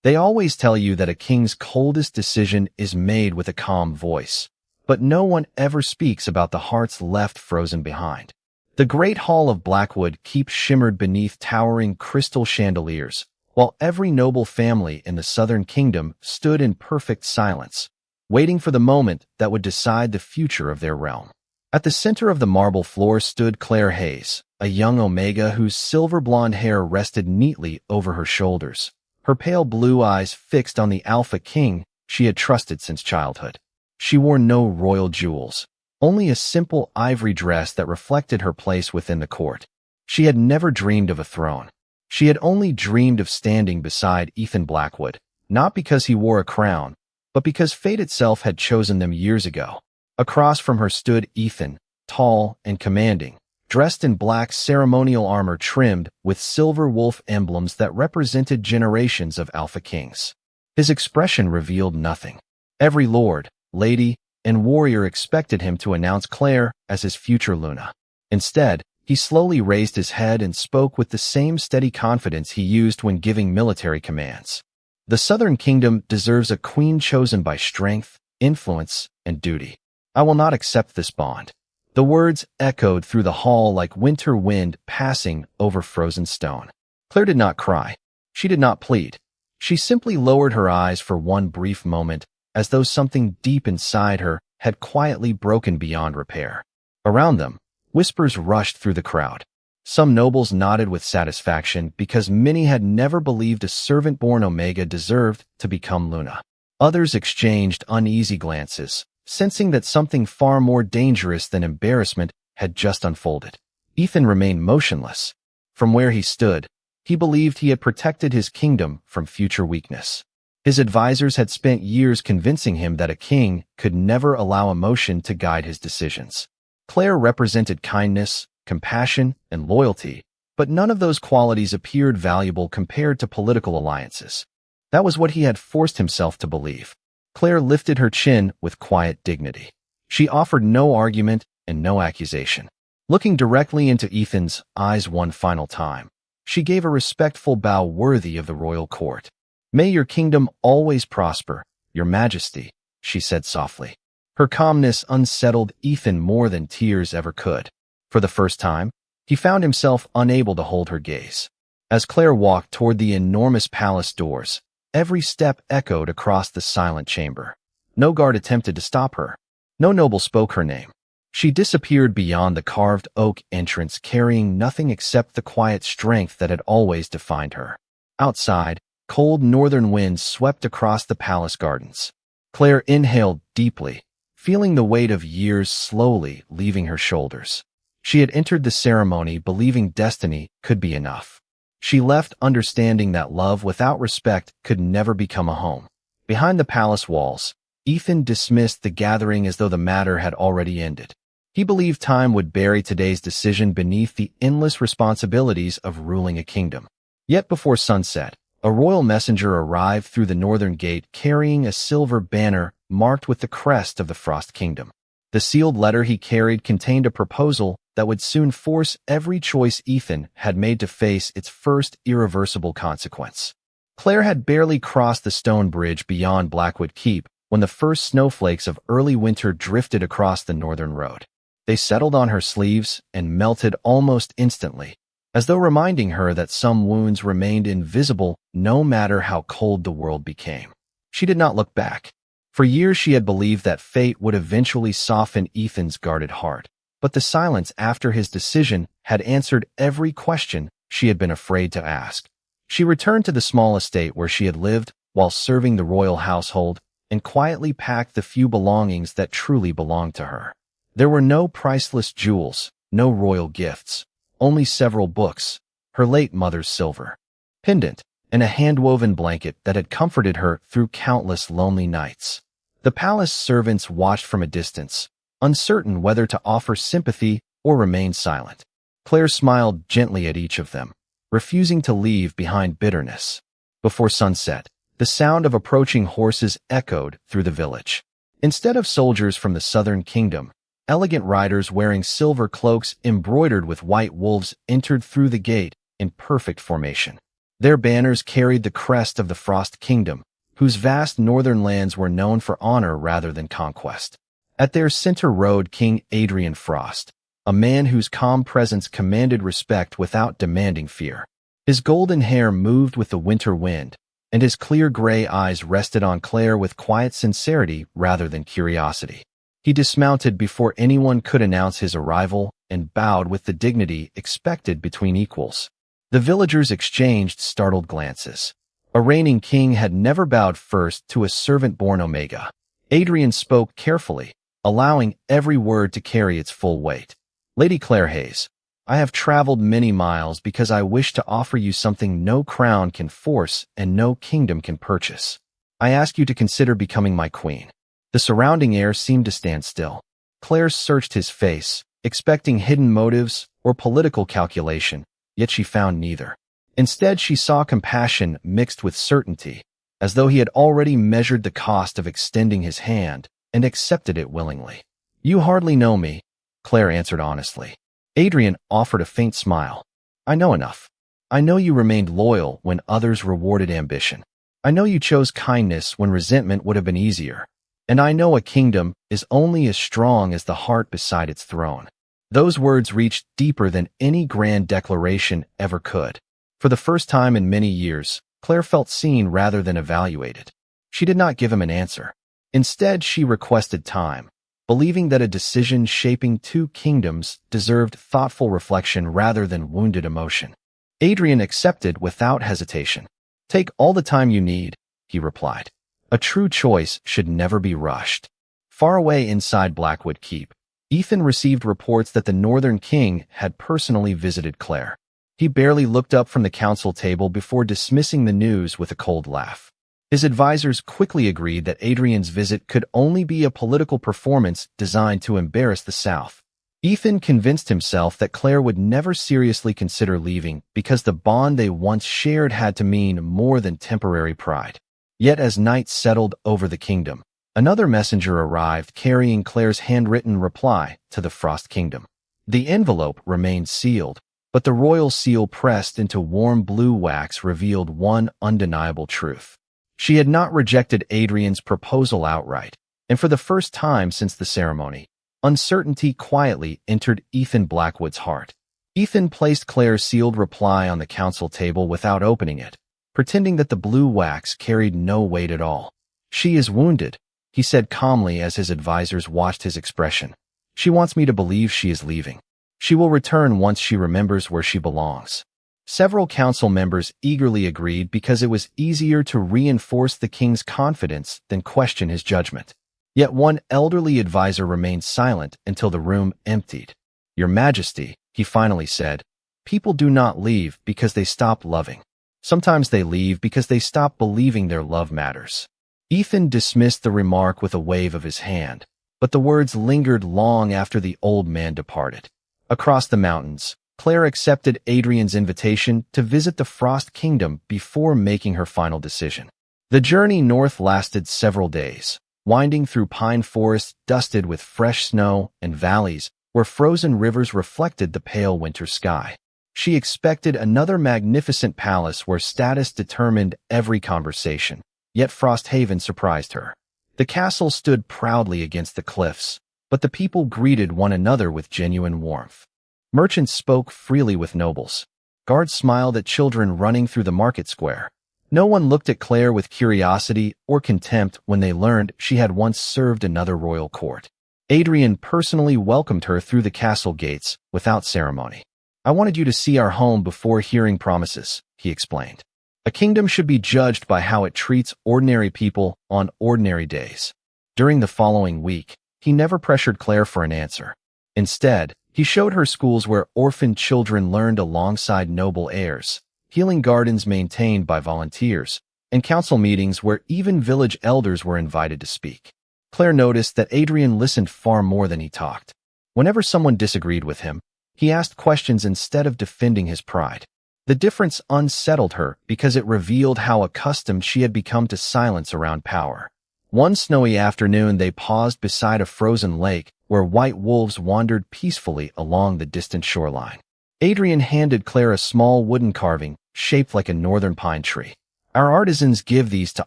They always tell you that a king's coldest decision is made with a calm voice, but no one ever speaks about the hearts left frozen behind. The great hall of Blackwood Keep shimmered beneath towering crystal chandeliers, while every noble family in the southern kingdom stood in perfect silence, waiting for the moment that would decide the future of their realm. At the center of the marble floor stood Claire Hayes, a young Omega whose silver blonde hair rested neatly over her shoulders, her pale blue eyes fixed on the Alpha King she had trusted since childhood. She wore no royal jewels, only a simple ivory dress that reflected her place within the court. She had never dreamed of a throne. She had only dreamed of standing beside Ethan Blackwood, not because he wore a crown, but because fate itself had chosen them years ago. Across from her stood Ethan, tall and commanding, dressed in black ceremonial armor trimmed with silver wolf emblems that represented generations of Alpha Kings. His expression revealed nothing. Every lord, lady, and warrior expected him to announce Claire as his future Luna. Instead, he slowly raised his head and spoke with the same steady confidence he used when giving military commands. The Southern Kingdom deserves a queen chosen by strength, influence, and duty. I will not accept this bond. The words echoed through the hall like winter wind passing over frozen stone. Claire did not cry. She did not plead. She simply lowered her eyes for one brief moment, as though something deep inside her had quietly broken beyond repair. Around them, whispers rushed through the crowd. Some nobles nodded with satisfaction because many had never believed a servant-born Omega deserved to become Luna. Others exchanged uneasy glances, sensing that something far more dangerous than embarrassment had just unfolded. Ethan remained motionless. From where he stood, he believed he had protected his kingdom from future weakness. His advisors had spent years convincing him that a king could never allow emotion to guide his decisions. Claire represented kindness, compassion, and loyalty, but none of those qualities appeared valuable compared to political alliances. That was what he had forced himself to believe. Claire lifted her chin with quiet dignity. She offered no argument and no accusation. Looking directly into Ethan's eyes one final time, she gave a respectful bow worthy of the royal court. "May your kingdom always prosper, Your Majesty," she said softly. Her calmness unsettled Ethan more than tears ever could. For the first time, he found himself unable to hold her gaze. As Claire walked toward the enormous palace doors, every step echoed across the silent chamber. No guard attempted to stop her. No noble spoke her name. She disappeared beyond the carved oak entrance, carrying nothing except the quiet strength that had always defined her. Outside, cold northern winds swept across the palace gardens. Claire inhaled deeply, feeling the weight of years slowly leaving her shoulders. She had entered the ceremony believing destiny could be enough. She left understanding that love without respect could never become a home. Behind the palace walls, Ethan dismissed the gathering as though the matter had already ended. He believed time would bury today's decision beneath the endless responsibilities of ruling a kingdom. Yet before sunset, a royal messenger arrived through the northern gate carrying a silver banner marked with the crest of the Frost Kingdom. The sealed letter he carried contained a proposal that would soon force every choice Ethan had made to face its first irreversible consequence. Claire had barely crossed the stone bridge beyond Blackwood Keep when the first snowflakes of early winter drifted across the northern road. They settled on her sleeves and melted almost instantly, as though reminding her that some wounds remained invisible no matter how cold the world became. She did not look back. For years she had believed that fate would eventually soften Ethan's guarded heart, but the silence after his decision had answered every question she had been afraid to ask. She returned to the small estate where she had lived while serving the royal household and quietly packed the few belongings that truly belonged to her. There were no priceless jewels, no royal gifts, only several books, her late mother's silver pendant, and a hand-woven blanket that had comforted her through countless lonely nights. The palace servants watched from a distance, uncertain whether to offer sympathy or remain silent. Claire smiled gently at each of them, refusing to leave behind bitterness. Before sunset, the sound of approaching horses echoed through the village. Instead of soldiers from the southern kingdom, elegant riders wearing silver cloaks embroidered with white wolves entered through the gate in perfect formation. Their banners carried the crest of the Frost Kingdom, whose vast northern lands were known for honor rather than conquest. At their center rode King Adrian Frost, a man whose calm presence commanded respect without demanding fear. His golden hair moved with the winter wind, and his clear gray eyes rested on Claire with quiet sincerity rather than curiosity. He dismounted before anyone could announce his arrival and bowed with the dignity expected between equals. The villagers exchanged startled glances. A reigning king had never bowed first to a servant-born Omega. Adrian spoke carefully, allowing every word to carry its full weight. Lady Claire Hayes, I have traveled many miles because I wish to offer you something no crown can force and no kingdom can purchase. I ask you to consider becoming my queen. The surrounding air seemed to stand still. Claire searched his face, expecting hidden motives or political calculation, yet she found neither. Instead, she saw compassion mixed with certainty, as though he had already measured the cost of extending his hand and accepted it willingly. You hardly know me, Claire answered honestly. Adrian offered a faint smile. I know enough. I know you remained loyal when others rewarded ambition. I know you chose kindness when resentment would have been easier. And I know a kingdom is only as strong as the heart beside its throne. Those words reached deeper than any grand declaration ever could. For the first time in many years, Claire felt seen rather than evaluated. She did not give him an answer. Instead, she requested time, believing that a decision shaping two kingdoms deserved thoughtful reflection rather than wounded emotion. Adrian accepted without hesitation. Take all the time you need, he replied. A true choice should never be rushed. Far away inside Blackwood Keep, Ethan received reports that the Northern King had personally visited Claire. He barely looked up from the council table before dismissing the news with a cold laugh. His advisors quickly agreed that Adrian's visit could only be a political performance designed to embarrass the South. Ethan convinced himself that Claire would never seriously consider leaving because the bond they once shared had to mean more than temporary pride. Yet as night settled over the kingdom, another messenger arrived carrying Claire's handwritten reply to the Frost Kingdom. The envelope remained sealed, but the royal seal pressed into warm blue wax revealed one undeniable truth. She had not rejected Adrian's proposal outright, and for the first time since the ceremony, uncertainty quietly entered Ethan Blackwood's heart. Ethan placed Claire's sealed reply on the council table without opening it, pretending that the blue wax carried no weight at all. She is wounded, he said calmly as his advisors watched his expression. She wants me to believe she is leaving. She will return once she remembers where she belongs. Several council members eagerly agreed because it was easier to reinforce the king's confidence than question his judgment. Yet one elderly advisor remained silent until the room emptied. Your Majesty, he finally said, people do not leave because they stop loving. Sometimes they leave because they stop believing their love matters. Ethan dismissed the remark with a wave of his hand, but the words lingered long after the old man departed. Across the mountains, Claire accepted Adrian's invitation to visit the Frost Kingdom before making her final decision. The journey north lasted several days, winding through pine forests dusted with fresh snow and valleys where frozen rivers reflected the pale winter sky. She expected another magnificent palace where status determined every conversation, yet Frosthaven surprised her. The castle stood proudly against the cliffs, but the people greeted one another with genuine warmth. Merchants spoke freely with nobles. Guards smiled at children running through the market square. No one looked at Claire with curiosity or contempt when they learned she had once served another royal court. Adrian personally welcomed her through the castle gates without ceremony. I wanted you to see our home before hearing promises, he explained. A kingdom should be judged by how it treats ordinary people on ordinary days. During the following week, he never pressured Claire for an answer. Instead, he showed her schools where orphaned children learned alongside noble heirs, healing gardens maintained by volunteers, and council meetings where even village elders were invited to speak. Claire noticed that Adrian listened far more than he talked. Whenever someone disagreed with him, he asked questions instead of defending his pride. The difference unsettled her because it revealed how accustomed she had become to silence around power. One snowy afternoon, they paused beside a frozen lake where white wolves wandered peacefully along the distant shoreline. Adrian handed Claire a small wooden carving shaped like a northern pine tree. Our artisans give these to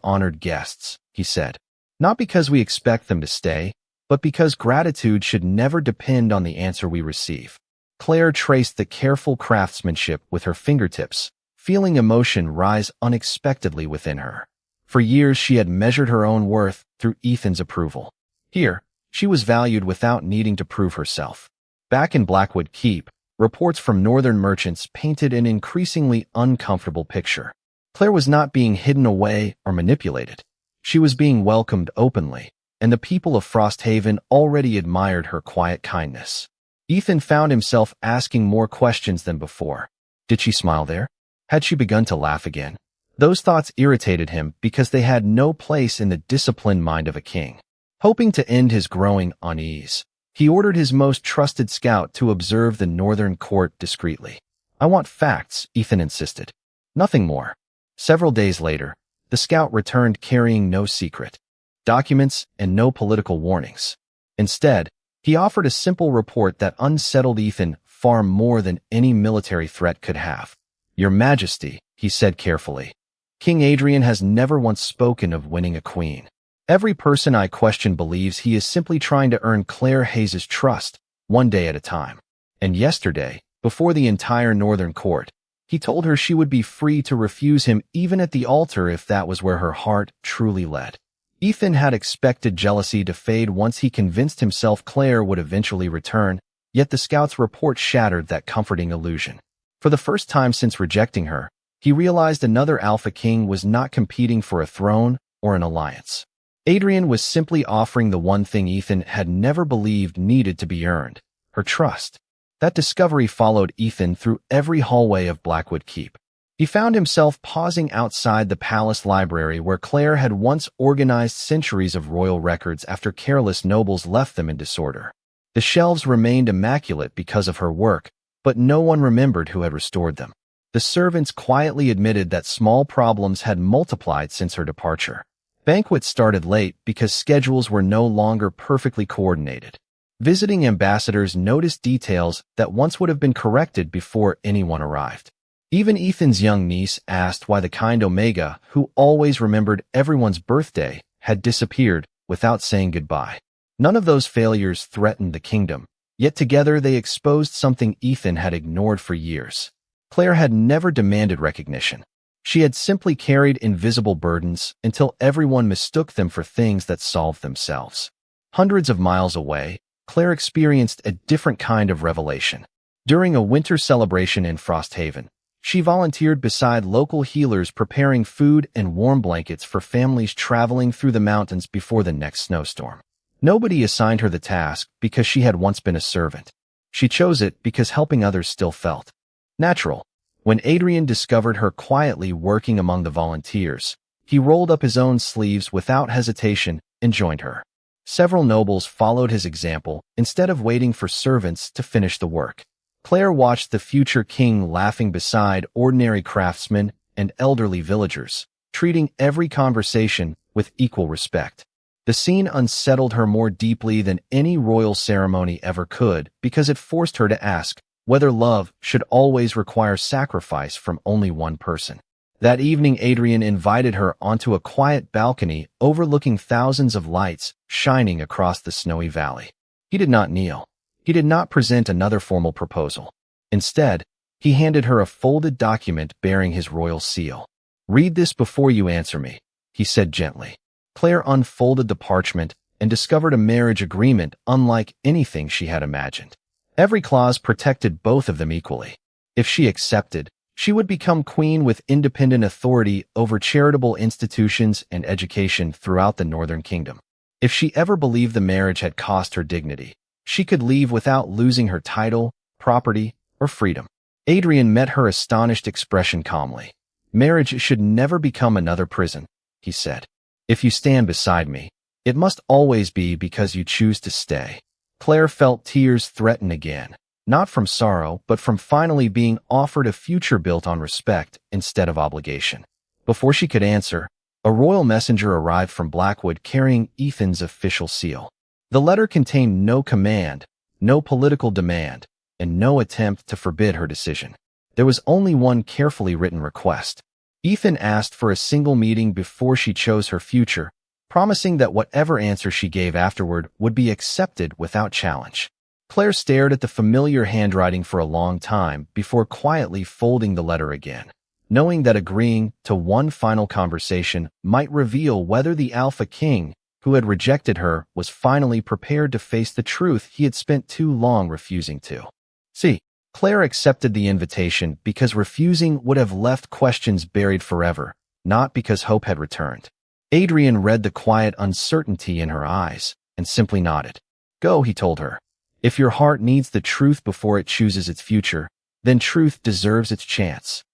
honored guests, he said. Not because we expect them to stay, but because gratitude should never depend on the answer we receive. Claire traced the careful craftsmanship with her fingertips, feeling emotion rise unexpectedly within her. For years she had measured her own worth through Ethan's approval. Here, she was valued without needing to prove herself. Back in Blackwood Keep, reports from northern merchants painted an increasingly uncomfortable picture. Claire was not being hidden away or manipulated. She was being welcomed openly, and the people of Frosthaven already admired her quiet kindness. Ethan found himself asking more questions than before. Did she smile there? Had she begun to laugh again? Those thoughts irritated him because they had no place in the disciplined mind of a king. Hoping to end his growing unease, he ordered his most trusted scout to observe the northern court discreetly. I want facts, Ethan insisted. Nothing more. Several days later, the scout returned carrying no secret documents and no political warnings. Instead, he offered a simple report that unsettled Ethan far more than any military threat could have. Your Majesty, he said carefully, King Adrian has never once spoken of winning a queen. Every person I question believes he is simply trying to earn Claire Hayes's trust, one day at a time. And yesterday, before the entire northern court, he told her she would be free to refuse him even at the altar if that was where her heart truly led. Ethan had expected jealousy to fade once he convinced himself Claire would eventually return, yet the scout's report shattered that comforting illusion. For the first time since rejecting her, he realized another Alpha King was not competing for a throne or an alliance. Adrian was simply offering the one thing Ethan had never believed needed to be earned, her trust. That discovery followed Ethan through every hallway of Blackwood Keep. He found himself pausing outside the palace library where Claire had once organized centuries of royal records after careless nobles left them in disorder. The shelves remained immaculate because of her work, but no one remembered who had restored them. The servants quietly admitted that small problems had multiplied since her departure. Banquets started late because schedules were no longer perfectly coordinated. Visiting ambassadors noticed details that once would have been corrected before anyone arrived. Even Ethan's young niece asked why the kind Omega, who always remembered everyone's birthday, had disappeared without saying goodbye. None of those failures threatened the kingdom, yet together they exposed something Ethan had ignored for years. Claire had never demanded recognition. She had simply carried invisible burdens until everyone mistook them for things that solved themselves. Hundreds of miles away, Claire experienced a different kind of revelation. During a winter celebration in Frosthaven, she volunteered beside local healers preparing food and warm blankets for families traveling through the mountains before the next snowstorm. Nobody assigned her the task because she had once been a servant. She chose it because helping others still felt natural. When Adrian discovered her quietly working among the volunteers, he rolled up his own sleeves without hesitation and joined her. Several nobles followed his example instead of waiting for servants to finish the work. Claire watched the future king laughing beside ordinary craftsmen and elderly villagers, treating every conversation with equal respect. The scene unsettled her more deeply than any royal ceremony ever could because it forced her to ask whether love should always require sacrifice from only one person. That evening, Adrian invited her onto a quiet balcony overlooking thousands of lights shining across the snowy valley. He did not kneel. He did not present another formal proposal. Instead, he handed her a folded document bearing his royal seal. Read this before you answer me, he said gently. Claire unfolded the parchment and discovered a marriage agreement unlike anything she had imagined. Every clause protected both of them equally. If she accepted, she would become queen with independent authority over charitable institutions and education throughout the Northern Kingdom. If she ever believed the marriage had cost her dignity, she could leave without losing her title, property, or freedom. Adrian met her astonished expression calmly. Marriage should never become another prison, he said. If you stand beside me, it must always be because you choose to stay. Claire felt tears threaten again, not from sorrow, but from finally being offered a future built on respect instead of obligation. Before she could answer, a royal messenger arrived from Blackwood carrying Ethan's official seal. The letter contained no command, no political demand, and no attempt to forbid her decision. There was only one carefully written request. Ethan asked for a single meeting before she chose her future, promising that whatever answer she gave afterward would be accepted without challenge. Claire stared at the familiar handwriting for a long time before quietly folding the letter again, knowing that agreeing to one final conversation might reveal whether the Alpha King, who had rejected her, was finally prepared to face the truth he had spent too long refusing to see. Claire accepted the invitation because refusing would have left questions buried forever, not because hope had returned. Adrian read the quiet uncertainty in her eyes and simply nodded. "Go," he told her. "If your heart needs the truth before it chooses its future, then truth deserves its chance."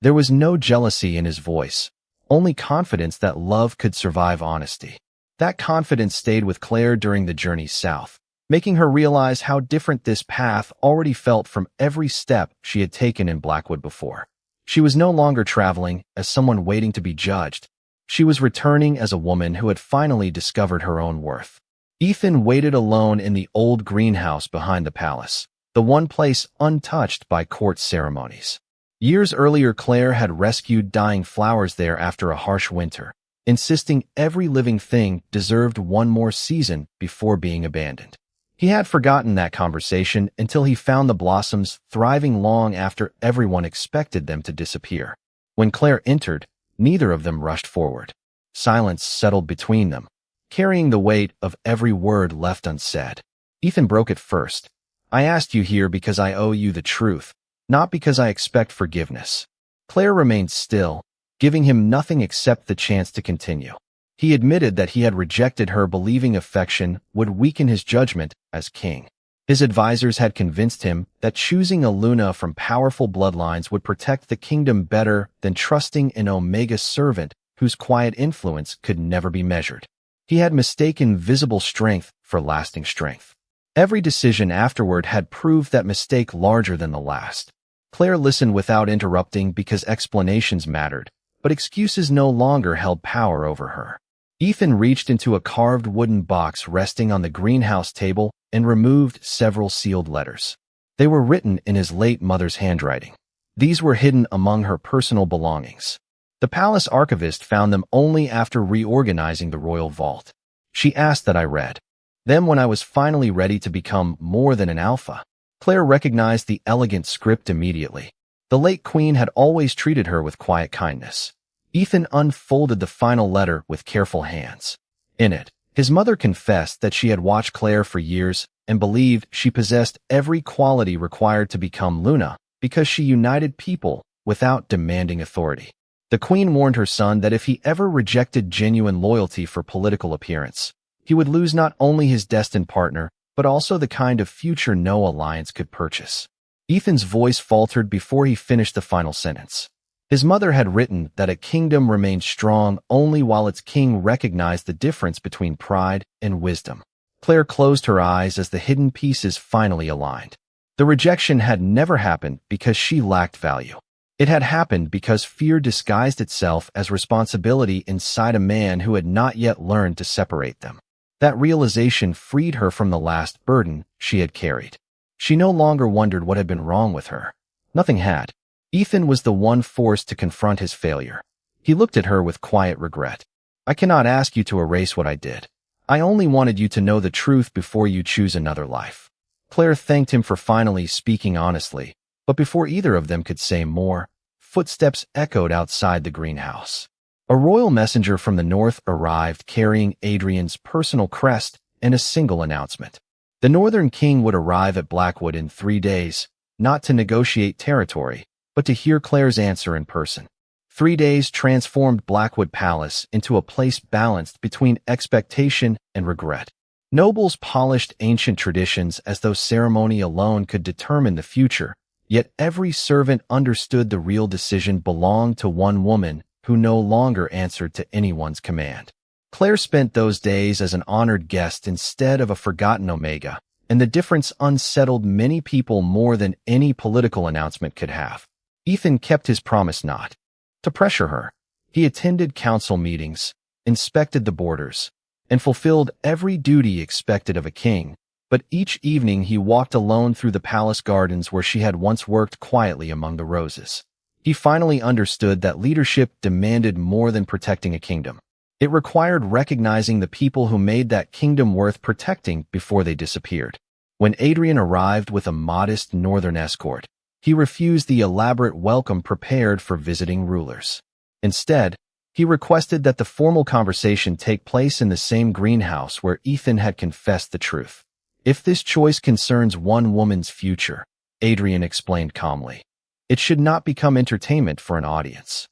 There was no jealousy in his voice, only confidence that love could survive honesty. That confidence stayed with Claire during the journey south, making her realize how different this path already felt from every step she had taken in Blackwood before. She was no longer traveling as someone waiting to be judged. She was returning as a woman who had finally discovered her own worth. Ethan waited alone in the old greenhouse behind the palace, the one place untouched by court ceremonies. Years earlier, Claire had rescued dying flowers there after a harsh winter, insisting every living thing deserved one more season before being abandoned. He had forgotten that conversation until he found the blossoms thriving long after everyone expected them to disappear. When Claire entered, neither of them rushed forward. Silence settled between them, carrying the weight of every word left unsaid. Ethan broke it first. "I asked you here because I owe you the truth, not because I expect forgiveness." Claire remained still, giving him nothing except the chance to continue. He admitted that he had rejected her, believing affection would weaken his judgment as king. His advisors had convinced him that choosing a Luna from powerful bloodlines would protect the kingdom better than trusting an Omega servant whose quiet influence could never be measured. He had mistaken visible strength for lasting strength. Every decision afterward had proved that mistake larger than the last. Claire listened without interrupting because explanations mattered, but excuses no longer held power over her. Ethan reached into a carved wooden box resting on the greenhouse table and removed several sealed letters. They were written in his late mother's handwriting. These were hidden among her personal belongings. The palace archivist found them only after reorganizing the royal vault. "She asked that I read them when I was finally ready to become more than an alpha." Claire recognized the elegant script immediately. The late queen had always treated her with quiet kindness. Ethan unfolded the final letter with careful hands. In it, his mother confessed that she had watched Claire for years and believed she possessed every quality required to become Luna because she united people without demanding authority. The queen warned her son that if he ever rejected genuine loyalty for political appearance, he would lose not only his destined partner, but also the kind of future no alliance could purchase. Ethan's voice faltered before he finished the final sentence. His mother had written that a kingdom remained strong only while its king recognized the difference between pride and wisdom. Claire closed her eyes as the hidden pieces finally aligned. The rejection had never happened because she lacked value. It had happened because fear disguised itself as responsibility inside a man who had not yet learned to separate them. That realization freed her from the last burden she had carried. She no longer wondered what had been wrong with her. Nothing had. Ethan was the one forced to confront his failure. He looked at her with quiet regret. "I cannot ask you to erase what I did. I only wanted you to know the truth before you choose another life." Claire thanked him for finally speaking honestly, but before either of them could say more, footsteps echoed outside the greenhouse. A royal messenger from the north arrived carrying Adrian's personal crest and a single announcement. The Northern King would arrive at Blackwood in 3 days, not to negotiate territory, but to hear Claire's answer in person. 3 days transformed Blackwood Palace into a place balanced between expectation and regret. Nobles polished ancient traditions as though ceremony alone could determine the future, yet every servant understood the real decision belonged to one woman who no longer answered to anyone's command. Claire spent those days as an honored guest instead of a forgotten Omega, and the difference unsettled many people more than any political announcement could have. Ethan kept his promise not to pressure her. He attended council meetings, inspected the borders, and fulfilled every duty expected of a king, but each evening he walked alone through the palace gardens where she had once worked quietly among the roses. He finally understood that leadership demanded more than protecting a kingdom. It required recognizing the people who made that kingdom worth protecting before they disappeared. When Adrian arrived with a modest northern escort, he refused the elaborate welcome prepared for visiting rulers. Instead, he requested that the formal conversation take place in the same greenhouse where Ethan had confessed the truth. "If this choice concerns one woman's future," Adrian explained calmly, "it should not become entertainment for an audience."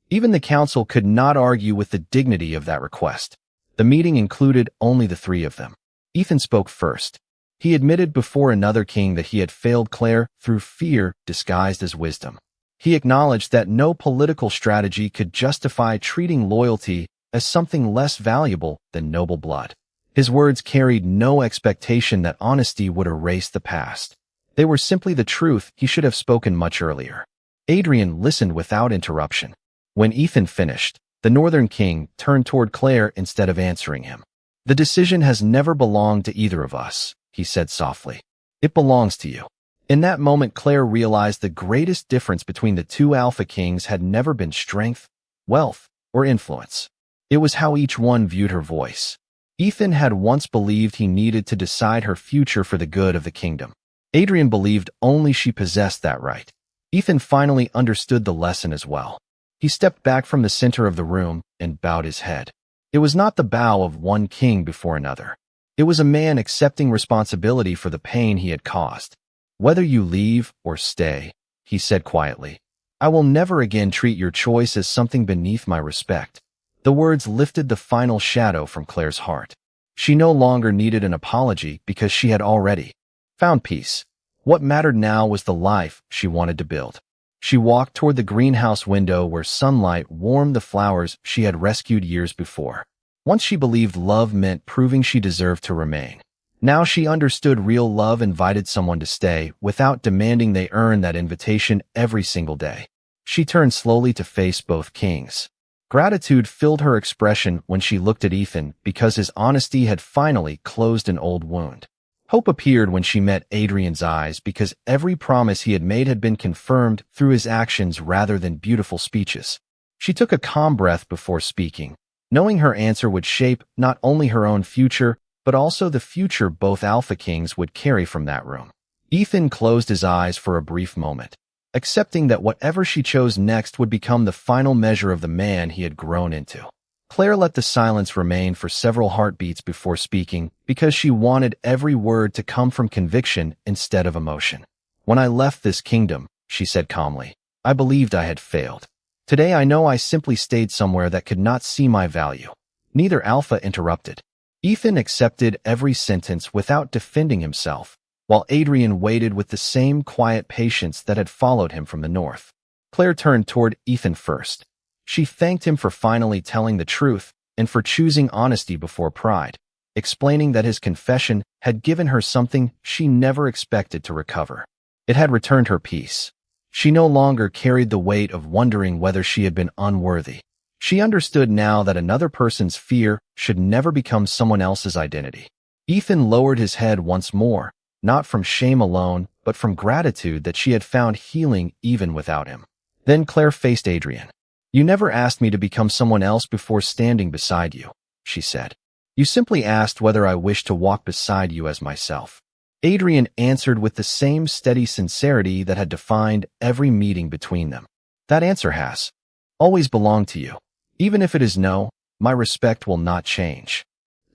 Even the council could not argue with the dignity of that request. The meeting included only the three of them. Ethan spoke first. He admitted before another king that he had failed Claire through fear disguised as wisdom. He acknowledged that no political strategy could justify treating loyalty as something less valuable than noble blood. His words carried no expectation that honesty would erase the past. They were simply the truth he should have spoken much earlier. Adrian listened without interruption. When Ethan finished, the Northern King turned toward Claire instead of answering him. "The decision has never belonged to either of us," he said softly. "It belongs to you." In that moment, Claire realized the greatest difference between the two Alpha Kings had never been strength, wealth, or influence. It was how each one viewed her voice. Ethan had once believed he needed to decide her future for the good of the kingdom. Adrian believed only she possessed that right. Ethan finally understood the lesson as well. He stepped back from the center of the room and bowed his head. It was not the bow of one king before another. It was a man accepting responsibility for the pain he had caused. "Whether you leave or stay," he said quietly, "I will never again treat your choice as something beneath my respect." The words lifted the final shadow from Claire's heart. She no longer needed an apology because she had already found peace. What mattered now was the life she wanted to build. She walked toward the greenhouse window where sunlight warmed the flowers she had rescued years before. Once she believed love meant proving she deserved to remain. Now she understood real love invited someone to stay without demanding they earn that invitation every single day. She turned slowly to face both kings. Gratitude filled her expression when she looked at Ethan because his honesty had finally closed an old wound. Hope appeared when she met Adrian's eyes because every promise he had made had been confirmed through his actions rather than beautiful speeches. She took a calm breath before speaking, knowing her answer would shape not only her own future, but also the future both Alpha Kings would carry from that room. Ethan closed his eyes for a brief moment, accepting that whatever she chose next would become the final measure of the man he had grown into. Claire let the silence remain for several heartbeats before speaking because she wanted every word to come from conviction instead of emotion. "When I left this kingdom," she said calmly, "I believed I had failed. Today I know I simply stayed somewhere that could not see my value." Neither Alpha interrupted. Ethan accepted every sentence without defending himself, while Adrian waited with the same quiet patience that had followed him from the north. Claire turned toward Ethan first. She thanked him for finally telling the truth and for choosing honesty before pride, explaining that his confession had given her something she never expected to recover. It had returned her peace. She no longer carried the weight of wondering whether she had been unworthy. She understood now that another person's fear should never become someone else's identity. Ethan lowered his head once more, not from shame alone, but from gratitude that she had found healing even without him. Then Claire faced Adrian. "You never asked me to become someone else before standing beside you," she said. "You simply asked whether I wished to walk beside you as myself." Adrian answered with the same steady sincerity that had defined every meeting between them. "That answer has always belonged to you. Even if it is no, my respect will not change."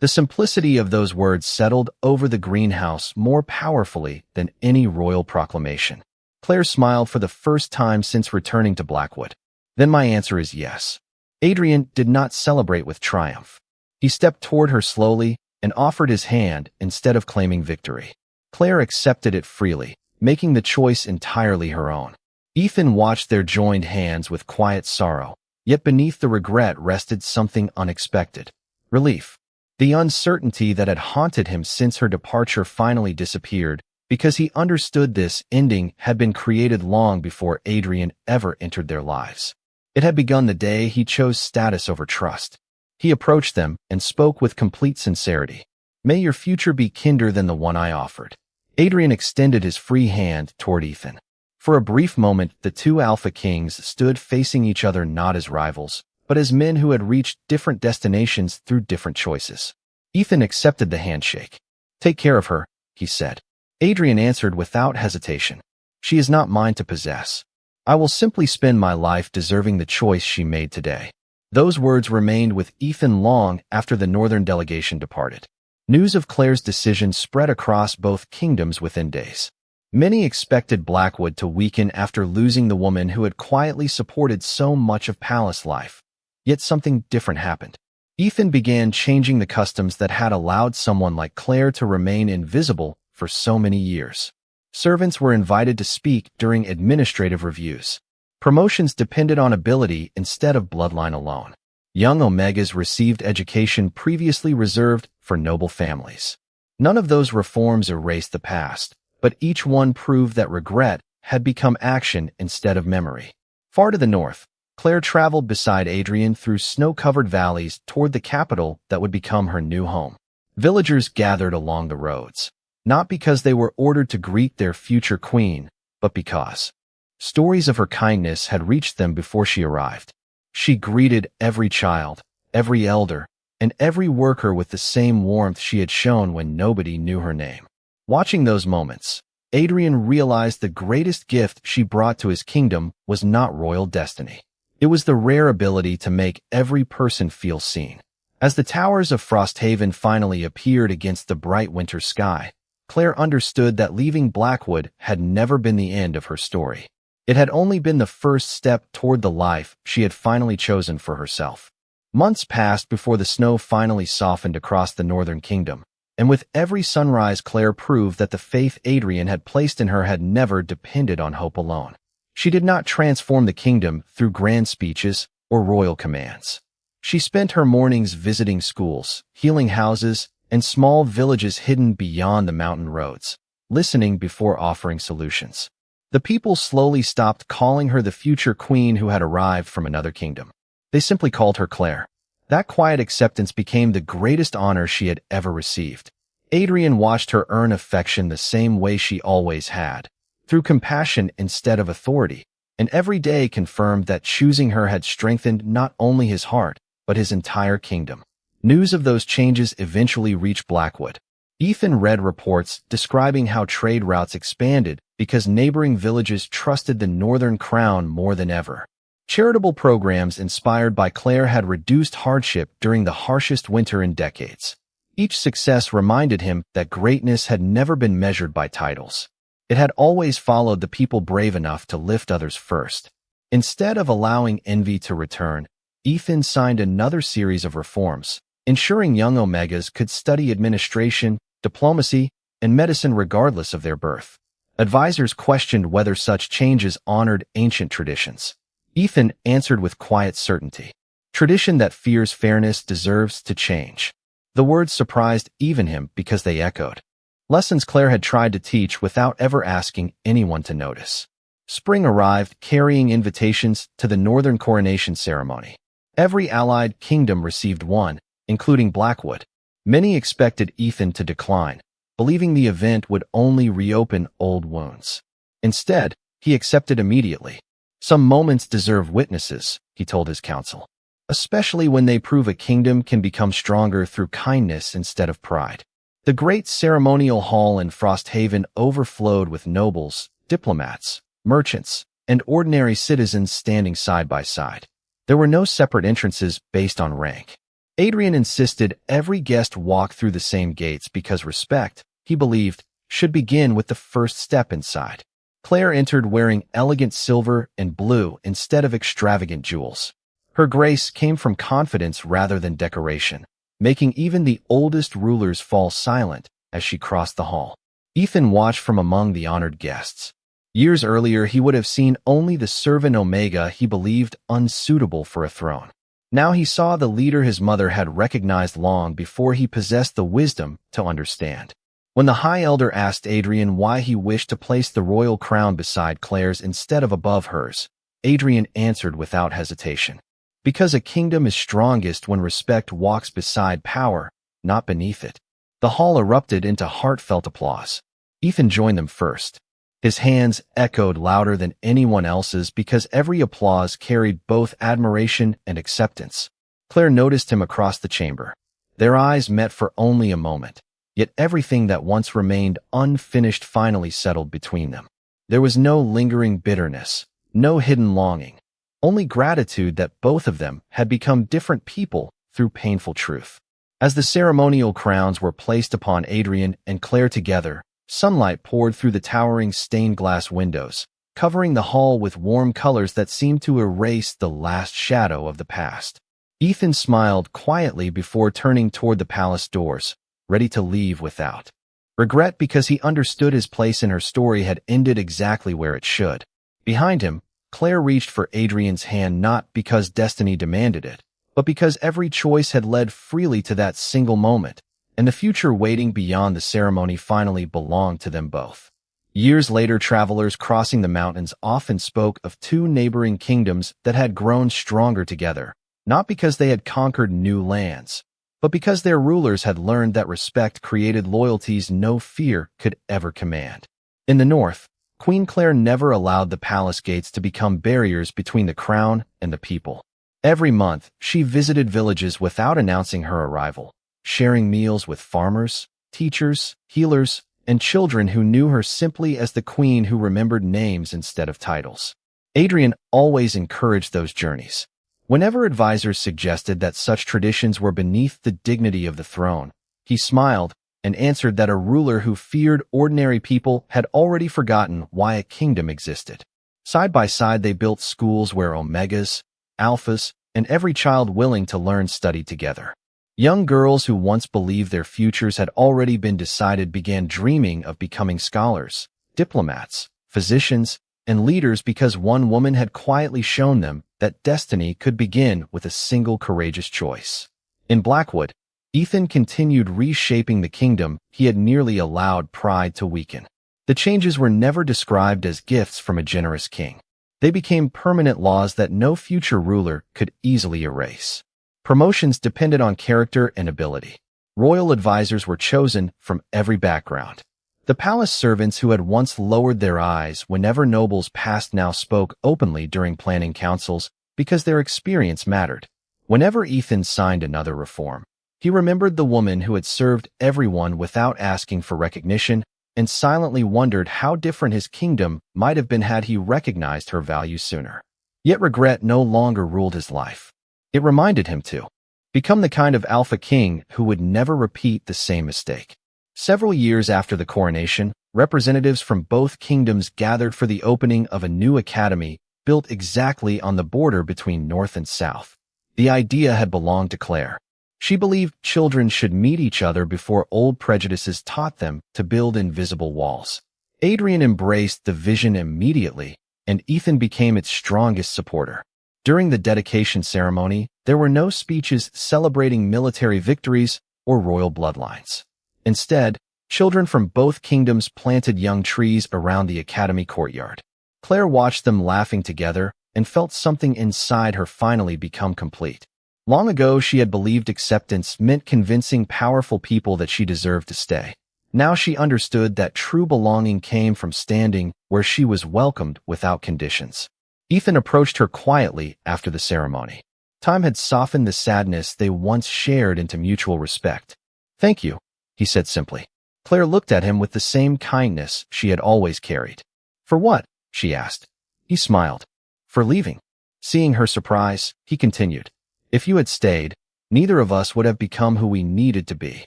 The simplicity of those words settled over the greenhouse more powerfully than any royal proclamation. Claire smiled for the first time since returning to Blackwood. "Then my answer is yes." Adrian did not celebrate with triumph. He stepped toward her slowly and offered his hand instead of claiming victory. Claire accepted it freely, making the choice entirely her own. Ethan watched their joined hands with quiet sorrow, yet beneath the regret rested something unexpected. Relief. The uncertainty that had haunted him since her departure finally disappeared, because he understood this ending had been created long before Adrian ever entered their lives. It had begun the day he chose status over trust. He approached them and spoke with complete sincerity. May your future be kinder than the one I offered. Adrian extended his free hand toward Ethan. For a brief moment, the two Alpha Kings stood facing each other not as rivals, but as men who had reached different destinations through different choices. Ethan accepted the handshake. Take care of her, he said. Adrian answered without hesitation. She is not mine to possess. I will simply spend my life deserving the choice she made today. Those words remained with Ethan long after the northern delegation departed. News of Claire's decision spread across both kingdoms within days. Many expected Blackwood to weaken after losing the woman who had quietly supported so much of palace life. Yet something different happened. Ethan began changing the customs that had allowed someone like Claire to remain invisible for so many years. Servants were invited to speak during administrative reviews. Promotions depended on ability instead of bloodline alone. Young Omegas received education previously reserved for noble families. None of those reforms erased the past, but each one proved that regret had become action instead of memory. Far to the north, Claire traveled beside Adrian through snow-covered valleys toward the capital that would become her new home. Villagers gathered along the roads, not because they were ordered to greet their future queen, but because stories of her kindness had reached them before she arrived. She greeted every child, every elder, and every worker with the same warmth she had shown when nobody knew her name. Watching those moments, Adrian realized the greatest gift she brought to his kingdom was not royal destiny. It was the rare ability to make every person feel seen. As the towers of Frosthaven finally appeared against the bright winter sky, Claire understood that leaving Blackwood had never been the end of her story. It had only been the first step toward the life she had finally chosen for herself. Months passed before the snow finally softened across the northern kingdom, and with every sunrise Claire proved that the faith Adrian had placed in her had never depended on hope alone. She did not transform the kingdom through grand speeches or royal commands. She spent her mornings visiting schools, healing houses, and small villages hidden beyond the mountain roads, listening before offering solutions. The people slowly stopped calling her the future queen who had arrived from another kingdom. They simply called her Claire. That quiet acceptance became the greatest honor she had ever received. Adrian watched her earn affection the same way she always had, through compassion instead of authority, and every day confirmed that choosing her had strengthened not only his heart, but his entire kingdom. News of those changes eventually reached Blackwood. Ethan read reports describing how trade routes expanded because neighboring villages trusted the Northern Crown more than ever. Charitable programs inspired by Claire had reduced hardship during the harshest winter in decades. Each success reminded him that greatness had never been measured by titles. It had always followed the people brave enough to lift others first. Instead of allowing envy to return, Ethan signed another series of reforms, ensuring young Omegas could study administration, diplomacy, and medicine regardless of their birth. Advisors questioned whether such changes honored ancient traditions. Ethan answered with quiet certainty. Tradition that fears fairness deserves to change. The words surprised even him because they echoed lessons Claire had tried to teach without ever asking anyone to notice. Spring arrived, carrying invitations to the Northern coronation ceremony. Every allied kingdom received one, including Blackwood. Many expected Ethan to decline, believing the event would only reopen old wounds. Instead, he accepted immediately. Some moments deserve witnesses, he told his council, especially when they prove a kingdom can become stronger through kindness instead of pride. The great ceremonial hall in Frosthaven overflowed with nobles, diplomats, merchants, and ordinary citizens standing side by side. There were no separate entrances based on rank. Adrian insisted every guest walk through the same gates because respect, he believed, should begin with the first step inside. Claire entered wearing elegant silver and blue instead of extravagant jewels. Her grace came from confidence rather than decoration, making even the oldest rulers fall silent as she crossed the hall. Ethan watched from among the honored guests. Years earlier, he would have seen only the servant Omega he believed unsuitable for a throne. Now he saw the leader his mother had recognized long before he possessed the wisdom to understand. When the High Elder asked Adrian why he wished to place the royal crown beside Claire's instead of above hers, Adrian answered without hesitation. Because a kingdom is strongest when respect walks beside power, not beneath it. The hall erupted into heartfelt applause. Ethan joined them first. His hands echoed louder than anyone else's because every applause carried both admiration and acceptance. Claire noticed him across the chamber. Their eyes met for only a moment, yet everything that once remained unfinished finally settled between them. There was no lingering bitterness, no hidden longing, only gratitude that both of them had become different people through painful truth. As the ceremonial crowns were placed upon Adrian and Claire together, sunlight poured through the towering stained glass windows, covering the hall with warm colors that seemed to erase the last shadow of the past. Ethan smiled quietly before turning toward the palace doors, ready to leave without regret because he understood his place in her story had ended exactly where it should. Behind him, Claire reached for Adrian's hand not because destiny demanded it, but because every choice had led freely to that single moment, and the future waiting beyond the ceremony finally belonged to them both. Years later, travelers crossing the mountains often spoke of two neighboring kingdoms that had grown stronger together, not because they had conquered new lands, but because their rulers had learned that respect created loyalties no fear could ever command. In the north, Queen Claire never allowed the palace gates to become barriers between the crown and the people. Every month, she visited villages without announcing her arrival, sharing meals with farmers, teachers, healers, and children who knew her simply as the queen who remembered names instead of titles. Adrian always encouraged those journeys. Whenever advisors suggested that such traditions were beneath the dignity of the throne, he smiled and answered that a ruler who feared ordinary people had already forgotten why a kingdom existed. Side by side, they built schools where omegas, alphas, and every child willing to learn studied together. Young girls who once believed their futures had already been decided began dreaming of becoming scholars, diplomats, physicians, and leaders because one woman had quietly shown them that destiny could begin with a single courageous choice. In Blackwood, Ethan continued reshaping the kingdom he had nearly allowed pride to weaken. The changes were never described as gifts from a generous king. They became permanent laws that no future ruler could easily erase. Promotions depended on character and ability. Royal advisors were chosen from every background. The palace servants who had once lowered their eyes whenever nobles passed now spoke openly during planning councils because their experience mattered. Whenever Ethan signed another reform, he remembered the woman who had served everyone without asking for recognition and silently wondered how different his kingdom might have been had he recognized her value sooner. Yet regret no longer ruled his life. It reminded him to become the kind of alpha king who would never repeat the same mistake. Several years after the coronation, representatives from both kingdoms gathered for the opening of a new academy built exactly on the border between North and South. The idea had belonged to Claire. She believed children should meet each other before old prejudices taught them to build invisible walls. Adrian embraced the vision immediately, and Ethan became its strongest supporter. During the dedication ceremony, there were no speeches celebrating military victories or royal bloodlines. Instead, children from both kingdoms planted young trees around the academy courtyard. Claire watched them laughing together and felt something inside her finally become complete. Long ago, she had believed acceptance meant convincing powerful people that she deserved to stay. Now she understood that true belonging came from standing where she was welcomed without conditions. Ethan approached her quietly after the ceremony. Time had softened the sadness they once shared into mutual respect. "Thank you," he said simply. Claire looked at him with the same kindness she had always carried. "For what?" she asked. He smiled. "For leaving." Seeing her surprise, he continued. "If you had stayed, neither of us would have become who we needed to be."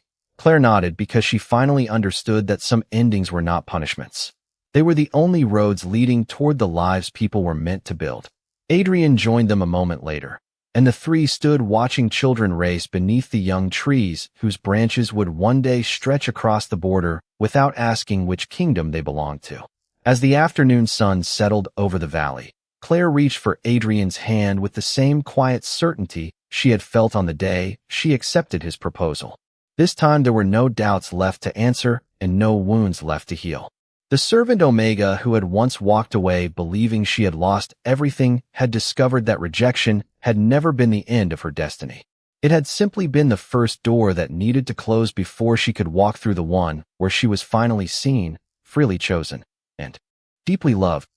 Claire nodded because she finally understood that some endings were not punishments. They were the only roads leading toward the lives people were meant to build. Adrian joined them a moment later, and the three stood watching children race beneath the young trees whose branches would one day stretch across the border without asking which kingdom they belonged to. As the afternoon sun settled over the valley, Claire reached for Adrian's hand with the same quiet certainty she had felt on the day she accepted his proposal. This time there were no doubts left to answer and no wounds left to heal. The servant Omega, who had once walked away believing she had lost everything, had discovered that rejection had never been the end of her destiny. It had simply been the first door that needed to close before she could walk through the one where she was finally seen, freely chosen, and deeply loved.